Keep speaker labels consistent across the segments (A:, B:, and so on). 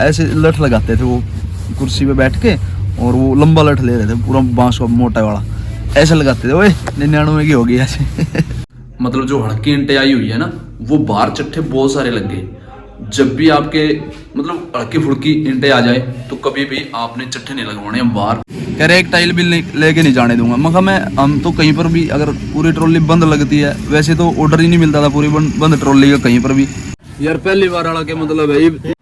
A: ऐसे लठ लगाते थे वो कुर्सी पे बैठ के, और वो लंबा लठ ले रहे थे पूरा बांस का मोटा वाला, ऐसे लगाते थे। ओए 99 की होगी ऐसे। मतलब जो हड़की ईंटें आई हुई है ना, वो बाहर चट्टे बहुत सारे लग गए। जब भी आपके मतलब हड़की फुड़की ईंटें आ जाए तो कभी भी आपने चट्टे नहीं लगवाने बाहर। कह रहे एक टाइल भी लेके नहीं जाने दूंगा। मगर मैं हम तो कहीं पर भी अगर पूरी ट्रॉली बंद लगती है, वैसे तो ऑर्डर ही नहीं मिलता था पूरी बंद ट्रॉली का कहीं पर भी। यार पहली बार वाला के मतलब है।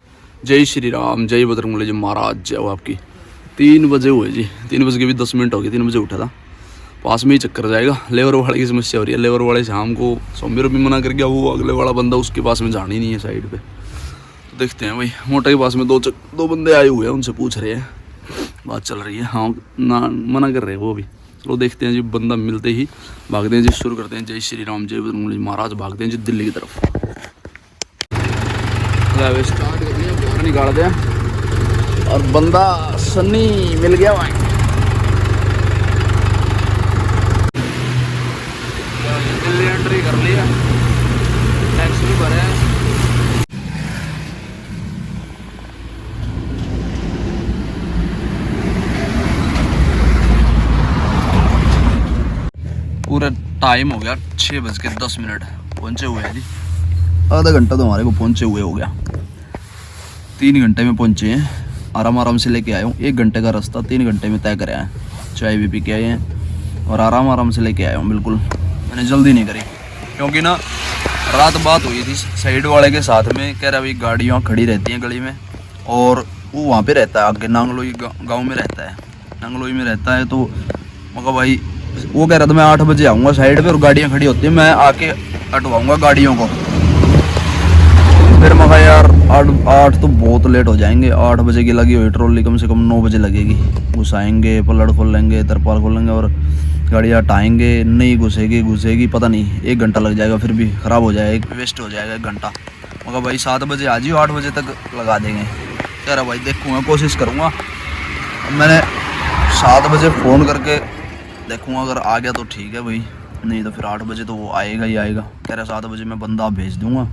A: जय श्री राम, जय बजरंगबली जी महाराज, जय हो आपकी। 3 बजे हुए जी, 3 बज के भी 10 मिनट हो गए। 3 बजे उठा था, पास में ही चक्कर जाएगा। लेबर वाले की समस्या हो रही है। लेबर वाले शाम को सोमवार भी मना कर गया, वो अगले वाला बंदा उसके पास में जाना ही नहीं है साइड पे। तो देखते हैं भाई, मोटा के पास में दो बंदे आए हुए हैं, उनसे पूछ रहे हैं, बात चल रही है। हाँ ना मना कर रहे हैं वो भी। चलो देखते हैं जी, बंदा मिलते ही भागते हैं जी, शुरू करते हैं। जय श्री राम, जय बजरंगबली महाराज। भागते हैं जी दिल्ली की तरफ। स्टार्ट कर दिया, बाहर निकाल दिया और बंदा सन्नी मिल गया वहाँ। दिल्ली एंट्री कर लिया, टैक्स भी भरे हैं। पूरा टाइम हो गया 6:10 पहुंचे हुए हैं जी। आधा घंटा तो हमारे को पहुंचे हुए हो गया। 3 घंटे में पहुंचे हैं, आराम से लेके आए हूँ। 1 घंटे का रास्ता 3 घंटे में तय कराया है। चाय भी पी के आए हैं और आराम से लेके आया हूँ। बिल्कुल मैंने जल्दी नहीं करी, क्योंकि ना रात बात हुई थी साइड वाले के साथ में। कह रहा भाई गाड़ियाँ खड़ी रहती हैं गली में, और वो वहाँ पे रहता है आगे नांगलोई गाँव में रहता है, नांगलोई में रहता है। तो मगर भाई वो कह रहा था मैं 8 बजे आऊँगा साइड पे, और गाड़ियाँ खड़ी होती हैं, मैं आके हटवाऊँगा गाड़ियों को। फिर मगर यार 8 तो बहुत लेट हो जाएंगे। 8 बजे की लगी हुई ट्रॉली, कम से कम 9 बजे लगेगी। घुसाएंगे, पलड़ खोलेंगे, तरपाल खोलेंगे और गाड़ियाँ हटाएंगे। नहीं घुसेगी पता नहीं, 1 घंटा लग जाएगा। फिर भी ख़राब हो जाएगा, वेस्ट हो जाएगा 1 घंटा। मगर भाई 7 बजे आ जाइए, 8 बजे तक लगा देंगे। कह रहा भाई देखूँगा, कोशिश करूँगा। मैंने 7 बजे फ़ोन करके देखूँगा, अगर आ गया तो ठीक है भाई, नहीं तो फिर 8 बजे तो वो आएगा ही आएगा। कह रहा 7 बजे मैं बंदा भेज दूँगा।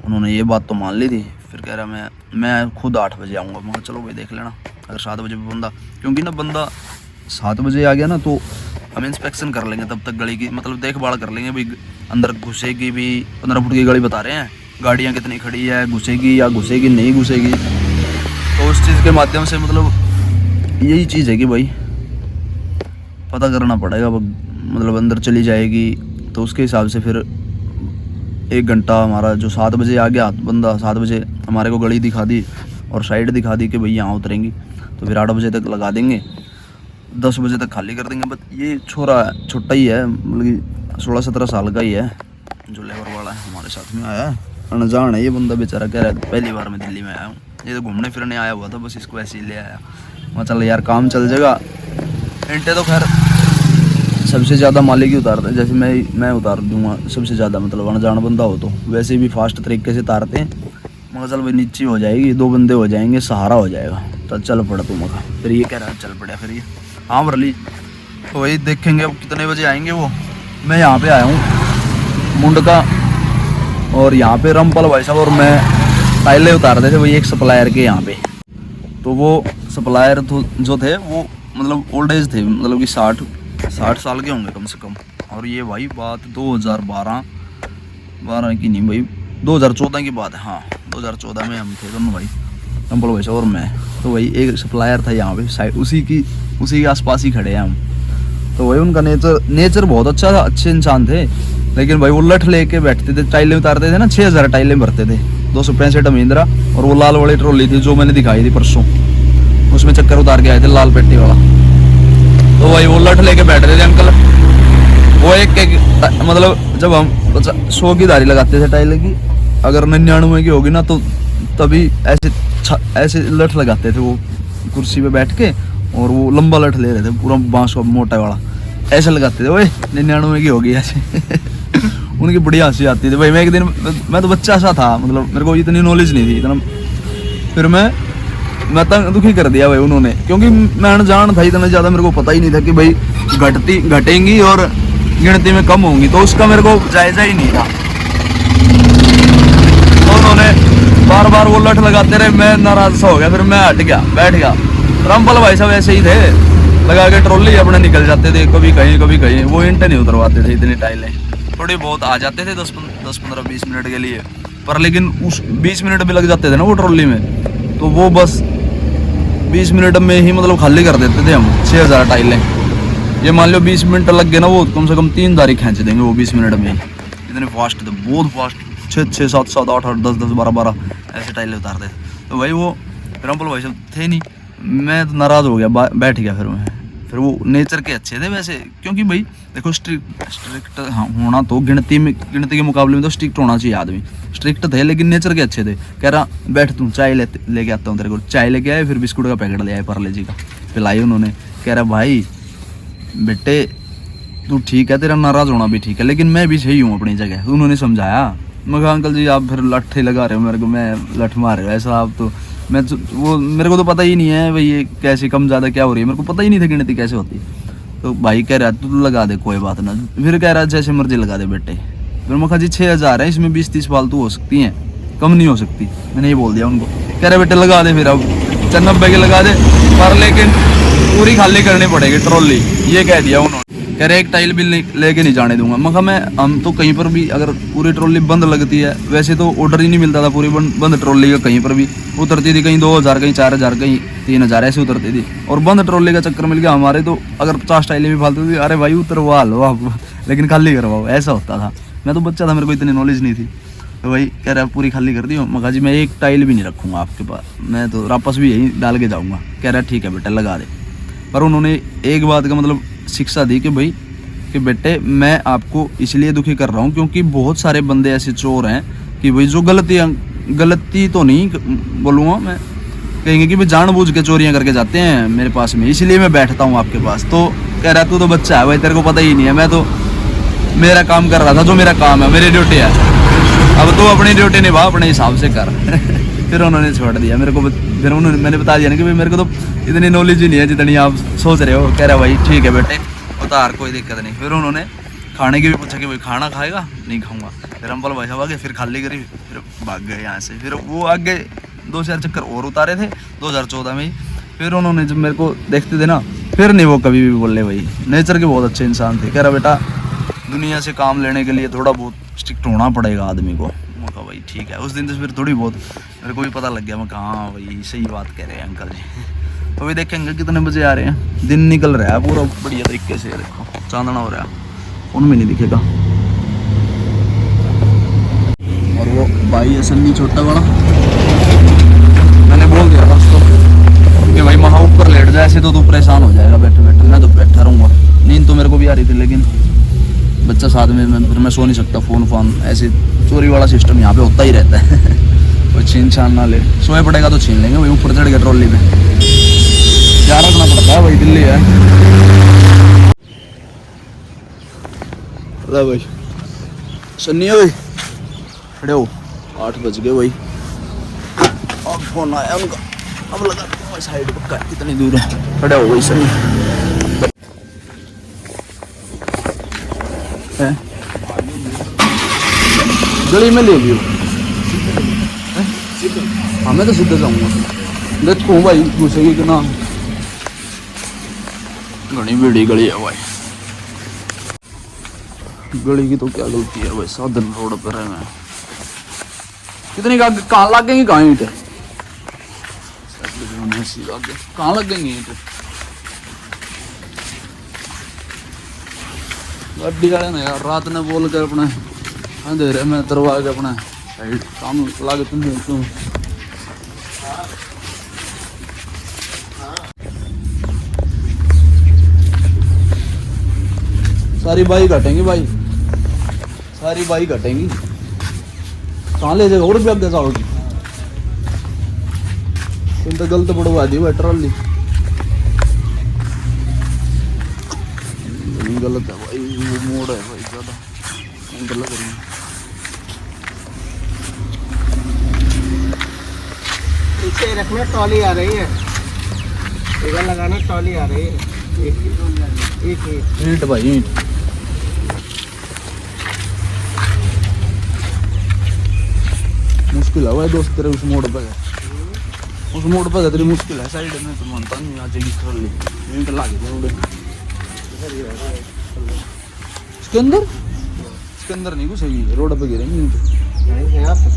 A: उन्होंने ये बात तो मान ली थी। फिर कह रहा मैं खुद 8 बजे आऊँगा। मैं चलो भाई देख लेना, अगर 7 बजे भी बंदा, क्योंकि ना बंदा 7 बजे आ गया ना तो हम इंस्पेक्शन कर लेंगे, तब तक गली की मतलब देखभाल कर लेंगे भाई। अंदर घुसेगी भी 15 फुट की गली बता रहे हैं, गाड़ियाँ कितनी खड़ी है, घुसेगी या घुसेगी नहीं घुसेगी। तो उस चीज़ के माध्यम से मतलब यही चीज़ है कि भाई पता करना पड़ेगा। मतलब अंदर चली जाएगी तो उसके हिसाब से फिर 1 घंटा हमारा जो 7 बजे आ गया बंदा, 7 बजे हमारे को गली दिखा दी और साइड दिखा दी कि भाई यहाँ उतरेंगी, तो फिर 8 बजे तक लगा देंगे, 10 बजे तक खाली कर देंगे। बट ये छोरा छोटा ही है, मतलब कि 16-17 साल का ही है, जो लेबर वाला है हमारे साथ में आया है। अनजान है ये बंदा बेचारा, कह रहा है पहली बार मैं दिल्ली में आया हूँ। ये तो घूमने फिरने आया हुआ था, बस इसको ऐसे ही ले आया। मैं चल यार काम चल जाएगा। ईंटें तो खैर सबसे ज़्यादा मालिक ही उतारते हैं, जैसे मैं उतार दूंगा सबसे ज़्यादा, मतलब अनजान बंदा हो तो वैसे भी फास्ट तरीके से उतारते हैं। मगर चल भाई नीचे हो जाएगी, 2 बंदे हो जाएंगे, सहारा हो जाएगा। तो चल पड़ा तू मगर। फिर ये कह रहा है चल पड़ा। फिर ये हाँ भरली, तो वही देखेंगे अब कितने बजे आएंगे वो। मैं यहाँ पे आया हूँ मुंडका, और यहाँ पे रामपाल भाई साहब और मैं टाइलें उतारते थे वही एक सप्लायर के यहाँ पे। तो वो सप्लायर जो थे वो मतलब ओल्ड एज थे, मतलब कि 60 साल के होंगे कम से कम। और ये भाई बात 2012 की नहीं भाई, 2014 की बात है। हाँ 2014 में हम थे दोनों भाई, रामपाल भाई साहब और मैं। तो वही एक सप्लायर था यहाँ पे साइड, उसी के आसपास ही खड़े हैं हम। तो वही उनका नेचर बहुत अच्छा था, अच्छे इंसान थे। लेकिन भाई वो लठ लेके बैठते थे, टाइलें उतारते थे ना, 6000 टाइलें भरते थे, 265 महिंद्रा। और वो लाल वाली ट्रॉली थी जो मैंने दिखाई थी परसों, उसमें चक्कर उतार के आए थे, लाल पेटी वाला। तो भाई वो लठ लेके बैठ रहे थे अंकल। वो एक मतलब जब हम 100 की धारी लगाते थे टाइल की, अगर 99 की होगी ना तो तभी ऐसे लठ लगाते थे वो कुर्सी पे बैठ के, और वो लंबा लठ ले रहे थे पूरा बांस का मोटा वाला, ऐसे लगाते थे। ओए 99 की होगी ऐसे। उनकी बढ़िया हंसी आती थी भाई। मैं एक दिन, मैं तो बच्चा सा था, मतलब मेरे को इतनी नॉलेज नहीं थी इतना। फिर मैं तंग दुखी कर दिया भाई उन्होंने, क्योंकि मैं अनजान था, इतना ज़्यादा मेरे को पता ही नहीं था कि भाई घटेंगी और गिनती में कम होंगी, तो उसका मेरे को जायज़ा ही नहीं था। तो उन्होंने बार बार वो लठ लगाते रहे, मैं नाराज सा हो गया, फिर मैं हट गया, बैठ गया। रामपाल भाई साहब ऐसे ही थे, लगा के ट्रॉली अपने निकल जाते थे, कभी कहीं वो इंट नहीं उतरवाते थे, इतनी टाइलें थोड़ी बहुत आ जाते थे 10-15-20 मिनट के लिए, पर लेकिन उस 20 मिनट भी लग जाते थे ना वो ट्रॉली में, तो वो बस 20 मिनट में ही मतलब खाली कर देते थे हम 6000 टाइलें। ये मान लो 20 मिनट लग गए ना, वो कम से कम 3 दारी खींच देंगे वो 20 मिनट में। इतने फास्ट थे, बहुत फास्ट, 6 7 7 8 8 10 10 12 12 ऐसे टाइलें उतारते थे। तो भाई वो रामपाल भाई साहब थे नहीं, मैं तो नाराज़ हो गया, बैठ गया। फिर वो नेचर के अच्छे थे वैसे, क्योंकि भाई देखो स्ट्रिक्ट होना तो गिनती के मुकाबले में तो स्ट्रिक्ट होना चाहिए आदमी। स्ट्रिक्ट थे लेकिन नेचर के अच्छे थे। कह रहा बैठ तू चाय लेके आता हूँ तेरे को। चाय लेके आए, फिर बिस्कुट का पैकेट ले आए पार्ले जी का, पिलाई उन्होंने। कह रहा भाई बेटे तू ठीक है, तेरा नाराज़ होना भी ठीक है, लेकिन मैं भी सही हूँ अपनी जगह। उन्होंने समझाया। मैं कहा अंकल जी आप फिर लट्ठे लगा रहे हो मेरे को, मैं लठ मार रहे हो ऐसा आप तो, मैं तो वो मेरे को तो पता ही नहीं है भाई ये कैसे कम ज़्यादा क्या हो रही है, मेरे को पता ही नहीं था गिनती कैसे होती। तो भाई कह रहा तू लगा दे कोई बात ना, फिर कह रहा जैसे मर्जी लगा दे बेटे। फिर मैं कहा जी 6000 है, इसमें 20-30 फालतू हो सकती हैं, कम नहीं हो सकती। मैंने ये बोल दिया उनको। कह रहे बेटे लगा दे फिर, अब 90 के लगा दे, पर लेकिन पूरी खाली करनी पड़ेगी ट्रॉली, ये कह दिया उन्होंने। कह रहे एक टाइल भी लेके नहीं जाने दूंगा। मैं कहा हम तो कहीं पर भी अगर पूरी ट्रॉली बंद लगती है, वैसे तो ऑर्डर ही नहीं मिलता था पूरी बंद ट्रॉली का, कहीं पर भी उतरती थी, कहीं 2000 कहीं 4000 कहीं 3000 ऐसे उतरती थी। और बंद ट्रॉली का चक्कर मिल गया हमारे तो, अगर 50 टाइलें भी फालतू थी, अरे भाई उतरवा लो आप, लेकिन खाली करवाओ, ऐसा होता था। मैं तो बच्चा था, मेरे को इतनी नॉलेज नहीं थी। तो भाई कह रहा पूरी खाली कर दी हो। मैं कहा जी मैं एक टाइल भी नहीं रखूँगा आपके पास, मैं तो वापस भी यही डाल के जाऊँगा। कह रहा ठीक है बेटा लगा दे। पर उन्होंने एक बात का मतलब शिक्षा दी कि भाई कि बेटे मैं आपको इसलिए दुखी कर रहा हूँ क्योंकि बहुत सारे बंदे ऐसे चोर हैं कि भाई जो गलती तो नहीं बोलूँगा मैं, कहेंगे कि भाई जानबूझ के चोरियाँ करके जाते हैं मेरे पास में, इसलिए मैं बैठता हूँ आपके पास। तो कह रहा तू तो बच्चा है भाई, तेरे को पता ही नहीं है, मैं तो मेरा काम कर रहा था, जो मेरा काम है, मेरी ड्यूटी है, अब तू अपनी ड्यूटी निभा अपने हिसाब से कर। फिर उन्होंने छोड़ दिया मेरे को। फिर मैंने बता दिया ना कि भाई मेरे को तो इतनी नॉलेज ही नहीं है जितनी आप सोच रहे हो। कह रहा भाई ठीक है बेटे उतार, कोई दिक्कत नहीं। फिर उन्होंने खाने की भी पूछा कि भाई खाना खाएगा, नहीं खाऊंगा। फिर रामपाल भाई साहब आगे, फिर खाली करी, फिर भाग गए यहाँ से। फिर वो आगे 2-4 चक्कर और उतारे थे 2014 में ही। फिर उन्होंने जब मेरे को देखते थे ना, फिर नहीं वो कभी भी बोले। भाई नेचर के बहुत अच्छे इंसान थे। कह रहा बेटा दुनिया से काम लेने के लिए थोड़ा बहुत स्ट्रिक्ट होना पड़ेगा आदमी को। मैं कहा भाई ठीक है। उस दिन से फिर थोड़ी बहुत मेरे को भी पता लग गया। मैं कहा हाँ भाई सही बात कह रहे हैं अंकल जी। तो अभी देखेंगे कितने बजे आ रहे हैं, दिन निकल रहा है पूरा बढ़िया तरीके से। देखो चांदना हो रहा है, उनमें नहीं दिखेगा। और वो भाई है सन्नी छोटा वाला, मैंने बोल दिया था उसको कि भाई वहाँ ऊपर लेट जाए, ऐसे तो तू परेशान हो जाएगा बैठे बैठे। मैं तो बैठा रहूँगा, नींद तो मेरे को भी आ रही थी, लेकिन बच्चा साथ में, फिर मैं सो नहीं सकता। फ़ोन ऐसे चोरी वाला सिस्टम यहाँ पे होता ही रहता है। कोई छीन छान ना ले, सोए पड़ेगा तो छीन लेंगे भाई, ऊपर चढ़ गया ट्रॉली में, ध्यान रखना पड़ता है भाई, दिल्ली है। भाई सन्नी है भाई, खड़े हो, 8 बज गए भाई। अब फोन आया उनका, अब लगा भाई साइड पक्का है, कितनी दूर है, खड़े हो भाई सन्नी है। गली में ले लियो, हाँ मैं तो सीधे जाऊँगा। देखो भाई घुसेगी कि ना, घनी बड़ी गली है भाई। गली की तो क्या गलती है भाई, साधन रोड पर है। मैं कितनी कहाँ लगेंगी, कहाँ ईंट कहाँ लगेंगी ईंट। गाड़ी वाले ने यार रात ने बोल कर अपने अंधेरे में तरवा के अपना साइड काम लगे तुम। सारी बाई घटेंगी भाई, सारी बाई घटेंगी। कहाँ ले जाएगा और भी आगे जाओगी, तुम तो गलत पड़वा दी भाई ट्रॉली, गलत है भाई। वो मोड़ है भाई ज्यादा गलत है।
B: पीछे रखना, ट्रॉली आ रही है, इधर लगाना, ट्रॉली आ रही है। एक
A: ईंट भाई ईंट, मुश्किल है भाई दोस्त तेरे उस मोड़ पे है, उस मोड़ पे तेरी मुश्किल है। साइड में तो मानता नहीं आ जाएगी कर ली मिनट लागे इसके अंदर नहीं घुसेगी, रोड पे गिरेंगी ईंट।
B: यहाँ पे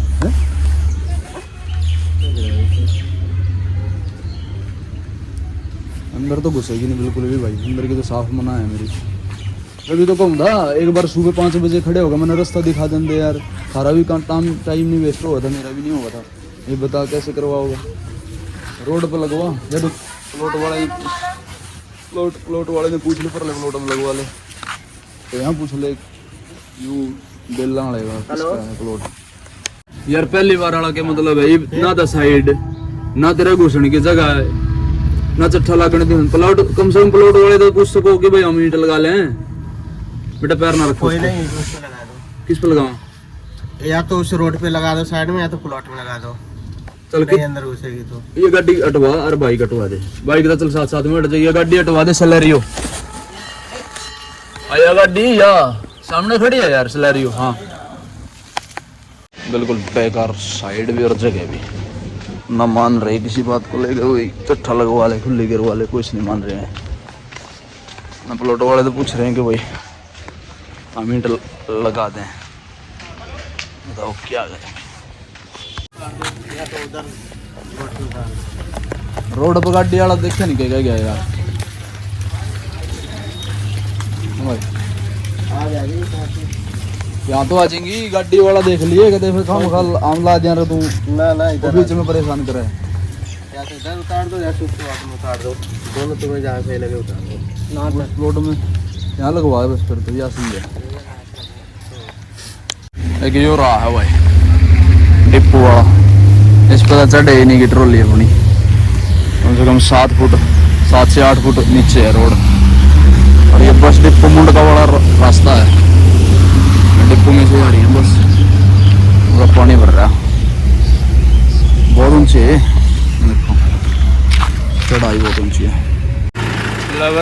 A: अंदर तो घुसेगी नहीं बिल्कुल भी भाई, अंदर की तो साफ मना है मेरी। अभी तो कहूँ था एक बार सुबह 5 बजे खड़े होगा, मैंने रास्ता दिखा देंगे यार, थारा भी टाइम नहीं वेस्ट हुआ था, मेरा भी नहीं हुआ था। ये बता कैसे करवाओगे, रोड पर लगवा या तो प्लॉट वाले ने पूछ लो, पर प्लॉट में लगवा ले तो यहाँ पूछ ले यू बेलना लगेगा प्लॉट। यार पहली बार वाला के मतलब है ना था साइड ना तेरा घुसने की जगह है ना चट्ठा लागने दी प्लॉट, कम से कम प्लॉट वाले तो पूछ सको कि भाई हम ईंट लगा लें, बेटा पैर ना रखो।
B: कोई नहीं, उस पे लगा दो।
A: किस पे लगाऊं?
B: या तो उस रोड पे लगा दो साइड में, या तो प्लॉट में लगा दो।
A: चल के
B: अंदर घुसेगी तो
A: ये गाड़ी हटवा और बाइक हटवा दे, बाइक तो चल साथ साथ में हट जाइए, गाड़ी हटवा दे। सैलरियो आया गाड़ी या सामने खड़ी है यार सैलरियो। हाँ बिल्कुल बेकार साइड भी और जगह भी ना मान रहे किसी बात को लेकर, वही चट्ठा लगवा ले खुले गिरवा ले, कुछ नहीं मान रहे हैं ना। प्लॉट वाले तो पूछ रहे हैं कि भाई हम ईंट लगा दें, बताओ क्या करें। रोड पर गाड़ी वाला देखे नहीं क्या गया यार भाई, यहाँ तो आ जाएंगी गाड़ी वाला, देख लिए कहते फिर खाम खाल आम ला दिया तू
B: ना इधर
A: बीच में परेशान करे।
B: या तो इधर उतार दो या तो उतार दो, दोनों तुम्हें जहाँ सही लगे उतार दो।
A: ना प्लॉट में यहाँ लगवा है बस, फिर तो यह सही है। एक यो रहा है भाई डिपो वाला, इस पर चढ़े ही नहीं की ट्रॉली अपनी, कम से कम 7 से 8 फुट नीचे है रोड, और ये बस डिपो मुंड का बड़ा रास्ता है, डिपो में से आ रही है बस, पूरा पानी भर रहा है, बहुत ऊंची है, देखो चढ़ाई बहुत ऊंची है।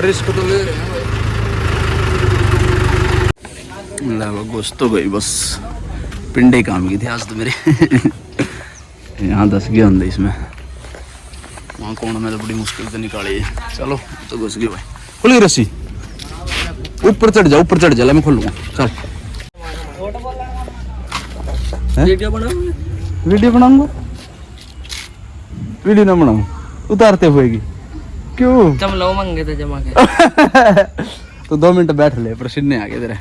A: रिस्क तो ले रहे हैं भाई, घुस तो गई बस, पिंडे काम की थी आज तो मेरे यहाँ 10 गया अंदर इसमें, वहाँ कौन में तो बड़ी मुश्किल से निकाली है। चलो तो घुस गई भाई, खुल गई रस्सी, ऊपर चढ़ जा मैं खोलूँगा। चल वीडियो बनाऊंगा, वीडियो ना बनाऊँ उतारते हुएगी क्यों?
B: चमलो मंगे थे जमा के
A: तो 2 मिनट बैठ ले, पसीने आ गए तेरे,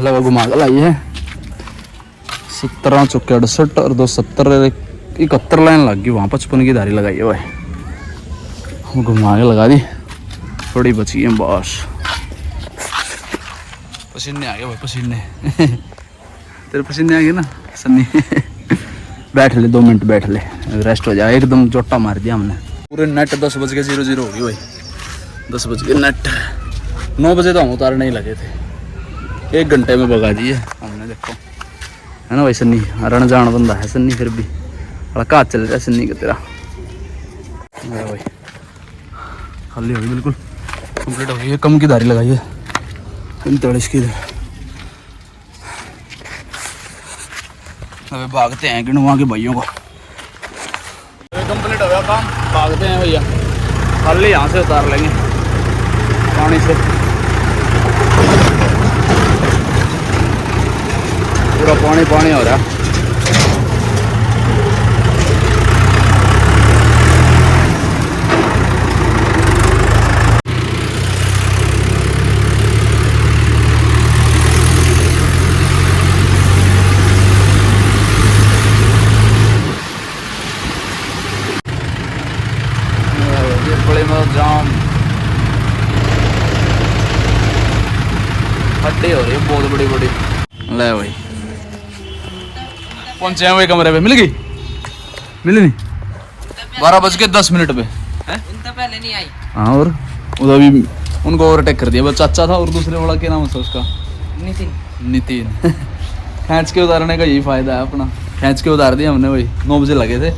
A: लगा घुमा के लाई है। 17 चौके 68 और 270 71 लाइन लग गई, वहाँ 55 की धारी लगाई है भाई, घुमा के लगा दी, थोड़ी बची है बस। पसीने आ गए भाई, पसीने तेरे पसीने आ गए ना सन्नी बैठ ले 2 मिनट बैठ ले, रेस्ट हो जाए, एकदम जोटा मार दिया हमने। पूरे नेट 10:00 हो गई भाई, 10 बजे नेट, 9 बजे तो हम उतारने ही लगे थे, 1 घंटे में भगा दिए हमने, देखो है ना भाई। सन्नी रण जान बंदा है सन्नी, फिर भी हल्का हाथ चल रहा है सन्नी का तेरा भाई। खाली हो गई बिल्कुल कंप्लीट हो गई है, कम की धारी लगाई है 45 की। अबे भागते हैं गिनवा के भाइयों को, कंप्लीट हो गया काम, भागते हैं भैया, खाली यहाँ से उतार लेंगे पानी से, पूरा पानी हो रहा है। बड़े मतलब जाम हड्डी हो रही है बहुत बड़ी बड़ी। ले भाई पहुंचे हैं वही कमरे पे, मिली नहीं 12:10 पे है,
B: पहले नहीं आई।
A: हाँ और उधर भी उनको ओवरटेक कर दिया, बस चाचा था और दूसरे वाला क्या नाम है उसका, नितिन खींच के उतारने का यही फायदा है अपना, खींच के उतार दिया हमने, वही 9 बजे लगे थे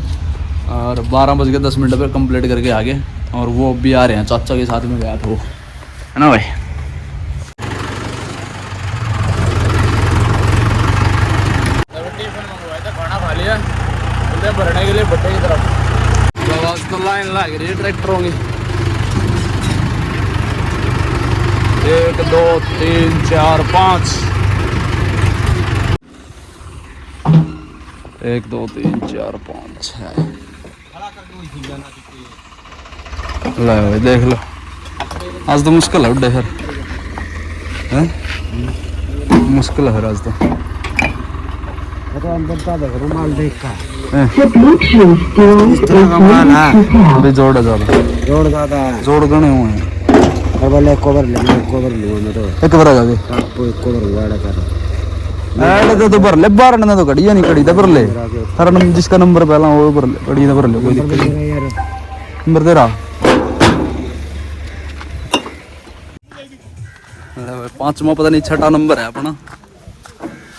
A: और 12:10 पे कंप्लीट करके आ गए, और वो भी आ रहे हैं, चाचा के साथ में गया था वो, है ना भाई। टिफिन भरने के लिए भट्टे की तरफ। आवाज तो लाइन लग रही है ट्रैक्टरों की। 1 2 3 4 5 1 2 3 4 5 6 लो देख लो आज तो मुश्किल है उड़े फिर मुश्किल है आज तो
B: अंदर का देख रुमाल देख का
C: इस तरह का माल है
A: अभी जोड़ है ज़्यादा
B: जोड़ ज्यादा है
A: जोड़ गणे हुए हैं
B: डबल एक कवर ले मेरे
A: एक बार आ गए
B: आपको एक कवर वाड़ा कर
A: ऐड तो भर ले बाहर ना तो कड़ी नहीं कड़ी तो भर ले हर नंबर जिसका नंबर पहला वो भर ले कड़ी तो भर ले कोई दिक्कत नहीं
B: यार
A: नंबर तेरा 5वां पता नहीं 6ठा नंबर है अपना।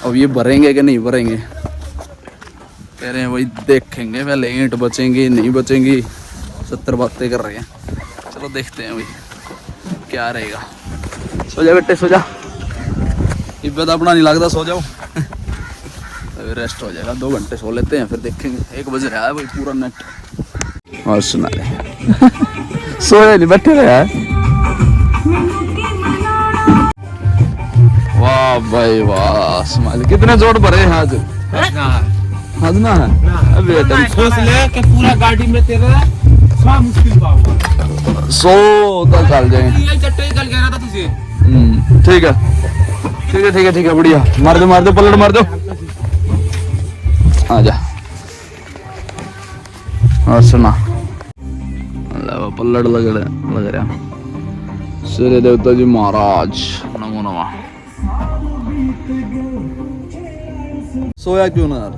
A: अब ये भरेंगे कि नहीं भरेंगे कह रहे हैं वही देखेंगे पहले ईंट बचेंगी नहीं बचेंगी 70 बातें कर रहे हैं। चलो देखते हैं भाई क्या रहेगा। सो जा बेटे सो जा इब्बत अपना नहीं लगता सो जाओ रेस्ट हो जाएगा 2 घंटे सो लेते हैं फिर देखेंगे 1 बज रहा है भाई पूरा नेट और सुना रहे सोए नहीं बैठे रहे यार। वाह भाई वाह स्माइल कितने जोड़ भरे हैं आज हजना है अभी
B: सोच ले कि पूरा गाड़ी में तेरा सब मुश्किल पाऊंगा
A: 100 तक चल जाएंगे
B: ये चट्टे कल कह रहा था तुझे
A: ठीक है ठीक है ठीक है ठीक है बढ़िया मार दो पलट मार दो आ जा और सुना अल्लाह पलट लग रहा सूर्य देवता जी महाराज नमो नमः। सोया क्यों ना यार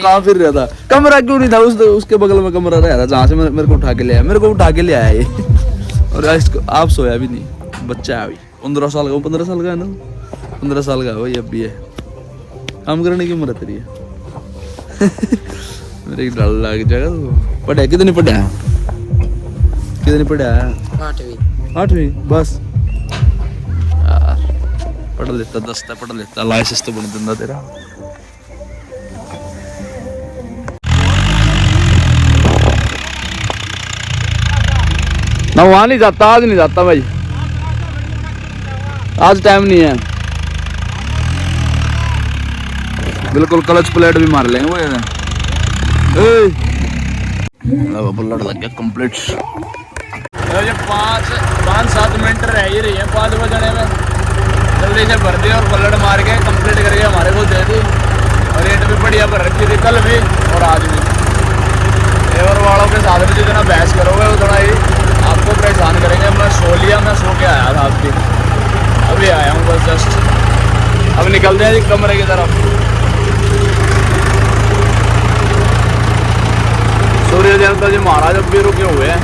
A: कहाँ फिर रहा था कमरा क्यों नहीं था उसके बगल में कमरा रह रहा जहाँ से मेरे को उठा के ले आया ये और आप सोया भी नहीं बच्चा है अभी 15 साल का 15 साल का है ना 15 साल का भाई अब भी है काम करने की उम्र तेरी है मेरे डर लग जाएगा तो पढ़ा कितनी पढ़ा है 8वीं बस यार पढ़ लेता 10 पढ़ लेता लाइसेंस तो बन देता तेरा। ना वहां नहीं जाता आज नहीं जाता भाई आज टाइम नहीं है बिल्कुल क्लच प्लेट भी मार लेंगे वो बुलेट लग गया कंप्लीट। ये 5-7 मिनट रह ही रही है 5 बजने में जल्दी से भर दी और पलट मार के कंप्लीट करके हमारे को दे दी और रेट भी बढ़िया भर रखी थी कल भी और आज भी। लेबर वालों के साथ में जितना बहस करोगे उतना ही आपको परेशान करेंगे। मैं सो लिया मैं सो के आया था आपकी अभी आया हूँ बस जस्ट अब निकलते हैं कमरे की तरफ। सूर्य देवता जी महाराज अब भी रुके हुए हैं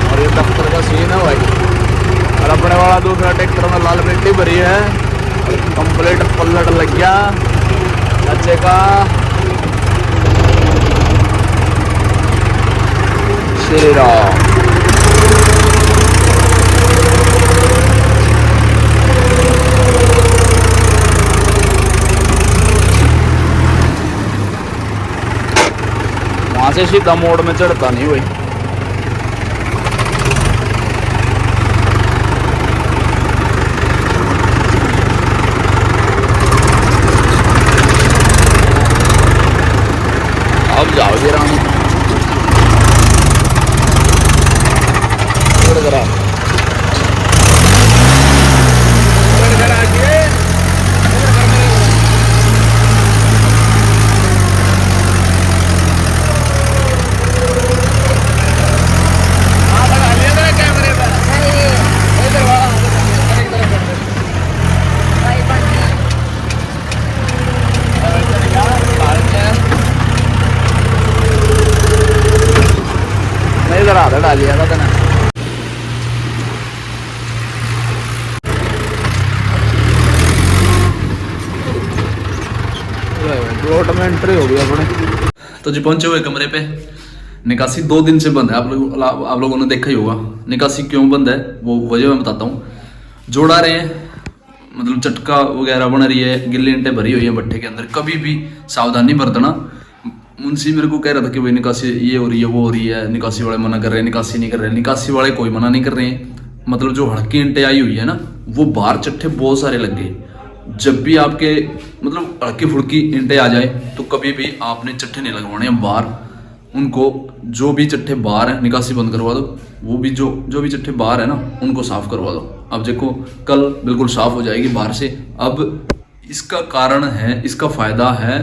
A: और ये दफ्तर का सीन है भाई और अपने वाला दूसरा ट्रैक्टर में लाल मिट्टी भरी है कंप्लीट पलट लग गया बच्चे का श्री राम। वहां से सीधा मोड़ में चढ़ता नहीं भाई अब जाओ जी रानी डालिया था ना प्लॉट में एंट्री हो गई अपने। तो जी पहुंचे हुए कमरे पे। निकासी 2 दिन से बंद है आप लोगों ने देखा ही होगा। निकासी क्यों बंद है वो वजह मैं बताता हूँ। जोड़ा रहे हैं मतलब चटका वगैरह बन रही है, गिल्ली ईंटें भरी हुई है भट्ठे के अंदर, कभी भी सावधानी बरतना। मुंशी मेरे को कह रहा था कि भाई निकासी ये हो रही है वो हो रही है, निकासी वाले मना कर रहे हैं, निकासी नहीं कर रहे हैं। निकासी वाले कोई मना नहीं कर रहे हैं, मतलब जो हल्की ईंटें आई हुई है ना, वो बाहर चट्टे बहुत सारे लग गए। जब भी आपके मतलब हल्की फुल्की ईंटें आ जाए तो कभी भी आपने चट्टे नहीं लगवाने हैं बाहर। उनको जो भी चट्टे बाहर है निकासी बंद करवा दो, वो भी जो भी चट्टे बाहर है ना उनको साफ करवा दो। अब देखो कल बिल्कुल साफ हो जाएगी बाहर से। अब इसका कारण है, इसका फायदा है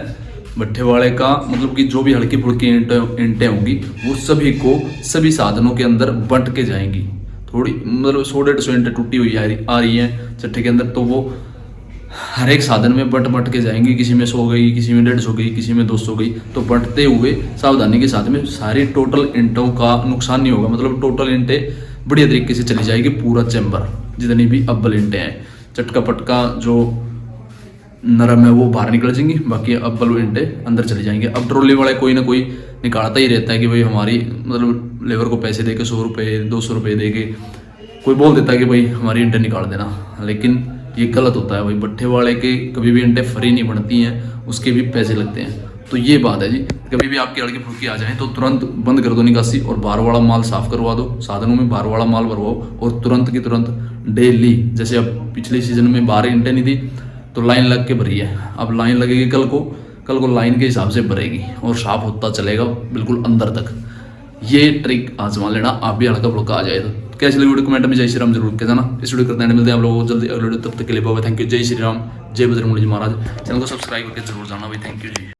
A: भट्ठे वाले का, मतलब कि जो भी हल्की फुल्की ईंटें होंगी वो सभी को सभी साधनों के अंदर बंट के जाएंगी। थोड़ी मतलब 100-150 ईंटें टूटी हुई आ रही हैं चट्टे के अंदर, तो वो हर एक साधन में बट के जाएंगी। किसी में 100 गई, किसी में 150 गई, किसी में 200 गई। तो बंटते हुए सावधानी के साथ में सारी टोटल ईंटों का नुकसान नहीं होगा, मतलब टोटल ईंटें बढ़िया तरीके से चली जाएगी। पूरा चैम्बर जितनी भी अब्बल ईंटें हैं, चटका पटका जो नरम है वो बाहर निकल जाएंगी, बाकी अब्बल ईंटें अंदर चली जाएंगे। अब ट्रॉली वाले कोई ना कोई निकालता ही रहता है कि भाई हमारी मतलब लेबर को पैसे दे के 100 रुपये 200 रुपये दे के कोई बोल देता है कि भाई हमारी ईंटें निकाल देना, लेकिन ये गलत होता है भाई। भट्ठे वाले के कभी भी ईंटें फ्री नहीं बनती हैं, उसके भी पैसे लगते हैं। तो ये बात है जी, कभी भी आपकी हल्की फुल्की आ जाए तो तुरंत बंद कर दो निकासी और बाहर वाला माल साफ करवा दो। साधनों में बाहर वाला माल भरवाओ और तुरंत की तुरंत डेली, जैसे अब पिछले सीजन में बाहर ईंटें नहीं थी तो लाइन लग के भरी है, अब लाइन लगेगी कल को लाइन के हिसाब से भरेगी और साफ होता चलेगा बिल्कुल अंदर तक। ये ट्रिक आजमा लेना, आप भी हल्का फुल्का आ जाए। तो कैसी लगी वीडियो कमेंट में जय श्री राम जरूर कहना। इस वीडियो करते हैं, मिलते हैं आप लोगों को जल्दी अगले वीडियो, तब तक के लिए बाय, थैंक यू। जय श्री राम, जय बजरंगबली जी महाराज। चैनल को सब्सक्राइब करके जरूर जाना भाई, थैंक यू जी।